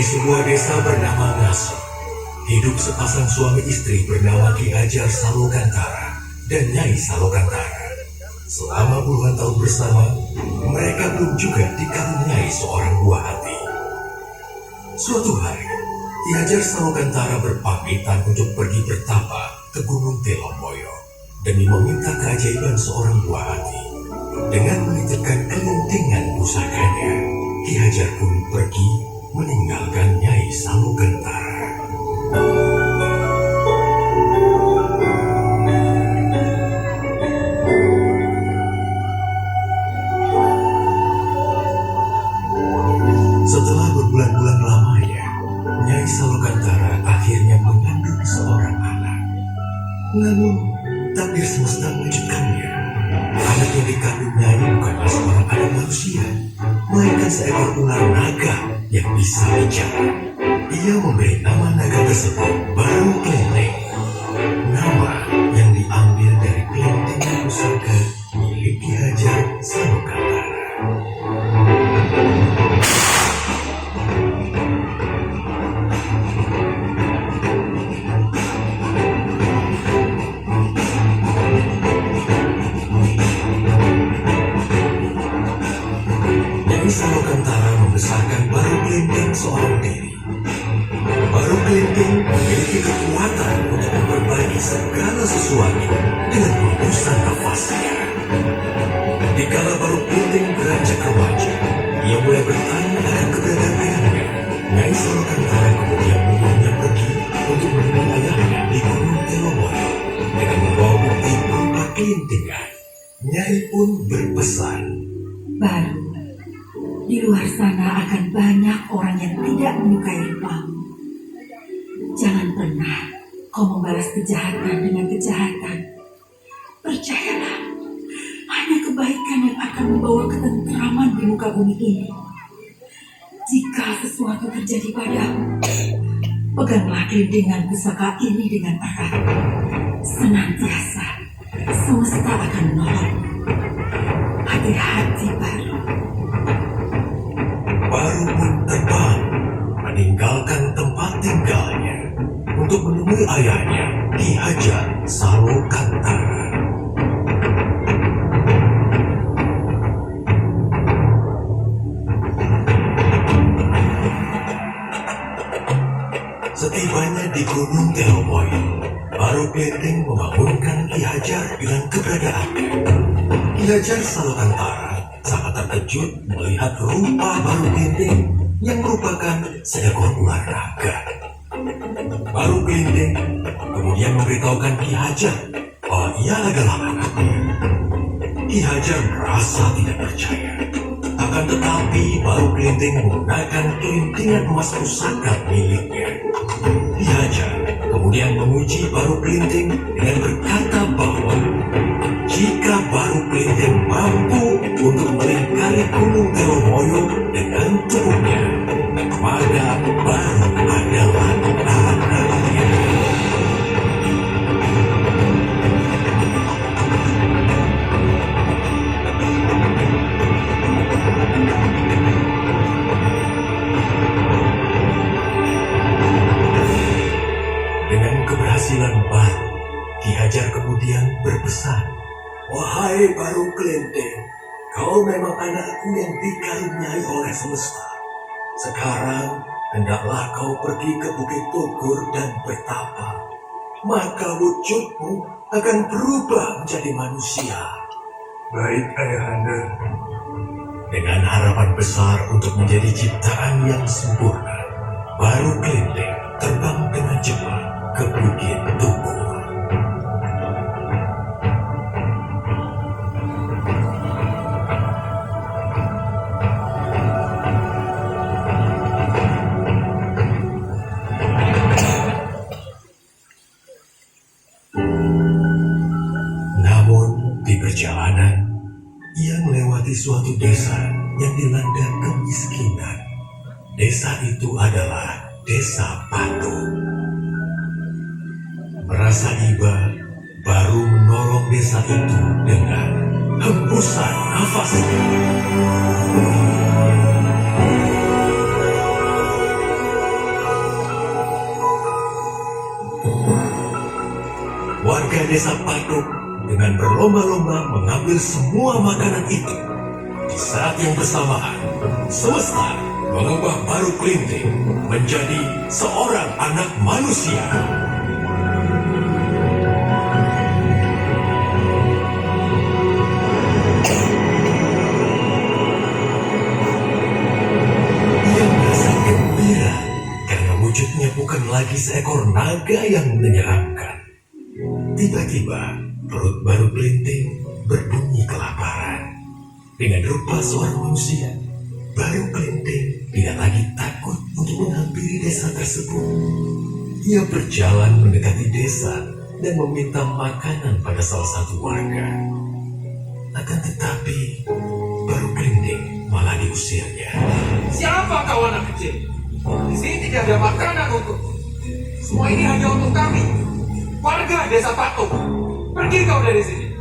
sebuah desa bernama Ngaso, hidup sepasang suami istri bernama Ki Hajar Salokantara dan Nyai Salokantara. Selama puluhan tahun bersama, mereka belum juga dikaruniai seorang buah hati. Suatu hari, Ki Hajar Salokantara berpamitan untuk pergi bertapa ke Gunung Telomboyo demi meminta keajaiban seorang buah hati. Dengan menitipkan kelintingan pusakanya, Ki Hajar pun pergi meninggalkan Nyai Salokantara. Setelah berbulan-bulan lamanya, Nyai Salokantara akhirnya mengandung seorang anak. Namun, takdir semesta mengejutkannya. Anak yang dikandung Nyai bukanlah seorang anak manusia, melainkan seekor ular naga yang bisa bicara. Ia memberi nama naga tersebut Baru Klenteng, nama yang diambil dari kelintingan pusaka milik Ki Hajar Salokantara. Nyai Salokantara membesarkan Baru Klenteng seorang diri. Baru Klenteng memiliki kekuatan untuk memperbaiki segala sesuatu dengan hembusan nafasnya. Dikala Baru Klenteng beranjak remaja, ia mulai bertanya akan keberadaan ayahnya. Nyai Salokantara kemudian membawa pergi untuk menemui ayahnya di Gunung Telomboyo dengan membawa bukti berupa kelintingan. Nyai pun berpesan, Baru, di luar sana akan banyak orang yang tidak menyukai rupamu. Jangan pernah kau membalas kejahatan dengan kejahatan. Percayalah, hanya kebaikan yang akan membawa ketentraman di muka bumi ini. Jika sesuatu terjadi padamu, peganglah kelintingan pusaka ini dengan erat. Senantiasa, semesta akan menolongmu. Hati-hati, Baru. Baru pun terbang meninggalkan tempat tinggalnya untuk menemui ayahnya Ki Hajar Salokantara. Setibanya di Gunung Telomboyo, Baru Klenteng membangunkan Ki Hajar dengan keberadaannya. Ki Hajar Salokantara sangat terkejut melihat rupa Baru Klenteng yang merupakan seekor ular naga. Baru Klenteng kemudian memberitahukan Ki Hajar bahwa ia adalah anaknya. Ki Hajar merasa tidak percaya. Akan tetapi Baru Klenteng menggunakan kelintingan emas pusaka miliknya. Ki Hajar kemudian memuji Baru Klenteng dengan berkata bahwa jika Baru Klenteng mampu untuk melingkari Gunung Telomboyo dengan tubuhnya, maka Baru adalah anaknya. Dengan keberhasilan Baru, Ki Hajar kemudian berpesan, "Wahai Baru Klenteng, kau memang anakku yang dikaruniai oleh semesta. Sekarang, hendaklah kau pergi ke Bukit Tugur dan bertapa. Maka wujudmu akan berubah menjadi manusia." Baik, Ayahanda. Dengan harapan besar untuk menjadi ciptaan yang sempurna, Baru Klenteng terbang dengan cepat ke Bukit Tugur. Di perjalanan, ia melewati suatu desa yang dilanda kemiskinan. Desa itu adalah Desa Patu. Merasa iba, Baru menolong desa itu dengan hembusan nafasnya. warga desa Patuk dengan berlomba-lomba mengambil semua makanan itu. Di saat yang bersamaan, semesta mengubah Baru Kelinting menjadi seorang anak manusia. Ia merasa gembira karena wujudnya bukan lagi seekor naga yang menyeramkan. Tiba-tiba, perut Baru Kelinting berbunyi kelaparan. Dengan rupa seorang manusia, Baru Kelinting tidak lagi takut untuk menghampiri desa tersebut. Ia berjalan mendekati desa dan meminta makanan pada salah satu warga. Akan tetapi, Baru Kelinting malah diusirnya. Siapa kau anak kecil? Di sini tidak ada makanan untuk. Semua ini hanya untuk kami. Warga desa Patuk. Pergi kau dari sini.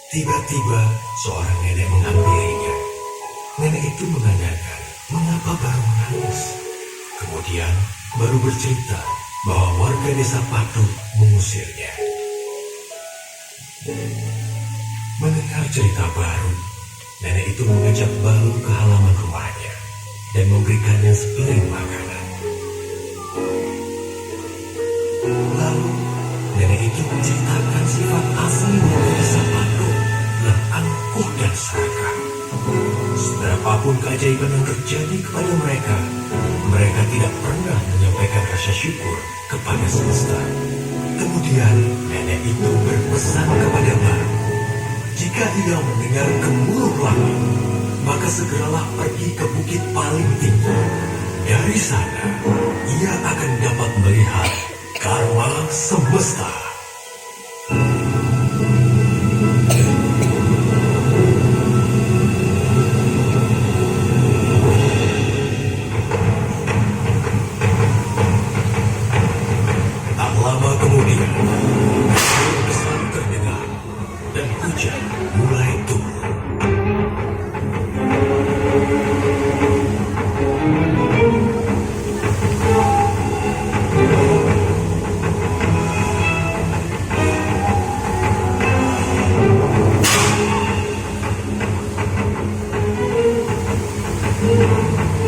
Tiba-tiba seorang nenek menghampirinya. Nenek itu menanyakan mengapa Baru menangis. Kemudian Baru bercerita bahwa warga desa Patuk mengusirnya. Mendengar cerita Baru, nenek itu mengajak Baru ke halaman rumahnya dan memberikannya sepiring makanan. Lalu nenek itu menceritakan sifat asli warga desa Patuk yang angkuh dan serakah. Seberapapun keajaiban yang terjadi kepada mereka, mereka tidak pernah menyampaikan rasa syukur kepada semesta. Kemudian nenek itu berpesan kepada Baru, jika ia mendengar gemuruh langit, maka segeralah pergi ke bukit paling tinggi. Dari sana, ia akan dapat melihat karma semesta. Tak lama kemudian, suara besar terdengar dan hujan mulai turun.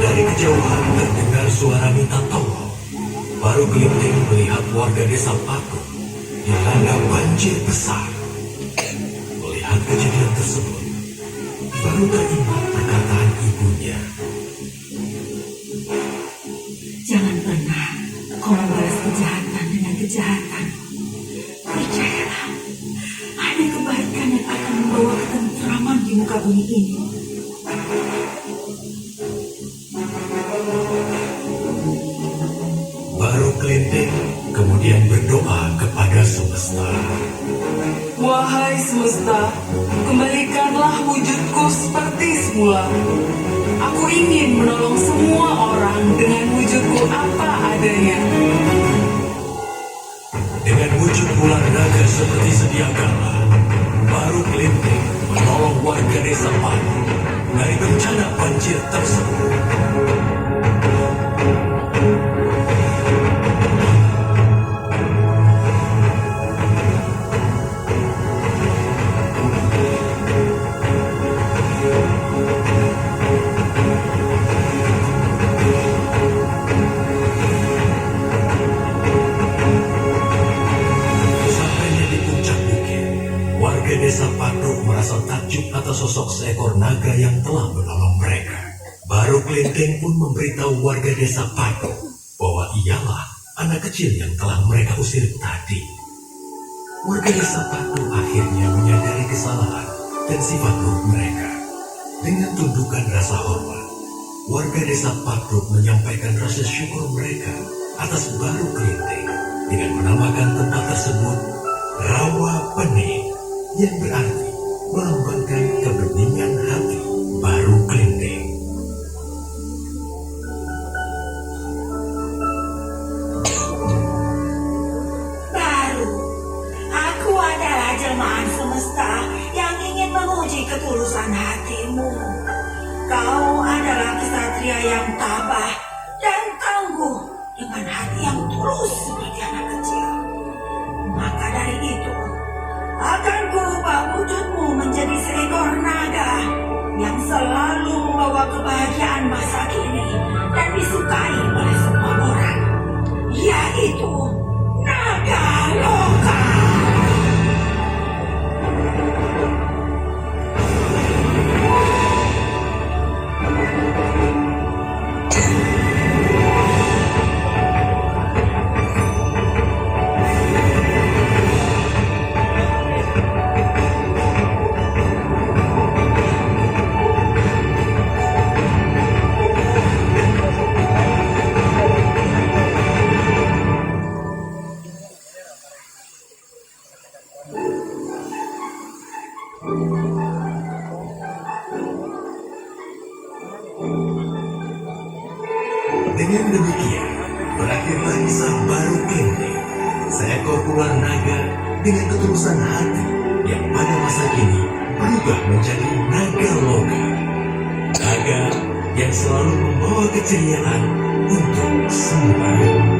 Dari kejauhan terdengar suara minta tolong. Baru Kelinting melihat warga desa Patuk dilanda banjir besar. Melihat kejadian tersebut, Baru teringat perkataan ibunya. Jangan pernah kau membalas kejahatan dengan kejahatan. Percayalah, hanya kebaikan yang akan membawa ketentraman di muka bumi ini. Baru Kelinting kemudian berdoa kepada semesta. Wahai semesta, kembalikanlah wujudku seperti semula. Aku ingin menolong semua orang dengan wujudku apa adanya. Dengan wujud ular naga seperti sedia kala, Baru Kelinting menolong warga desa Patuk dari bencana banjir tersebut. Sampainya di puncak bukit, warga desa Patuk merasa takjub atas sosok seekor naga yang telah menolong mereka. Baru Kelinting pun memberitahu warga desa Patuk bahwa ialah anak kecil yang telah mereka usir tadi. Warga desa Patuk akhirnya menyadari kesalahan dan sifat buruk mereka. Dengan tundukan rasa hormat, warga desa Patuk menyampaikan rasa syukur mereka atas Baru Kelinting dengan menamakan tempat tersebut Rawa Pening, yang berarti melambangkan kebeningan hati Baru Kelinting. kesatria yang tabah dan tangguh dengan hati yang tulus seperti anak kecil. Maka dari itu, akan kuubah wujudmu menjadi seekor naga yang selalu membawa kebahagiaan masa kini dan disukai oleh semua orang, yaitu naga loka. Dengan demikian, berakhirlah kisah baru Kente, seekor ular naga dengan ketulusan hati yang pada masa kini berubah menjadi naga loka. Naga yang selalu membawa keceriaan untuk semua.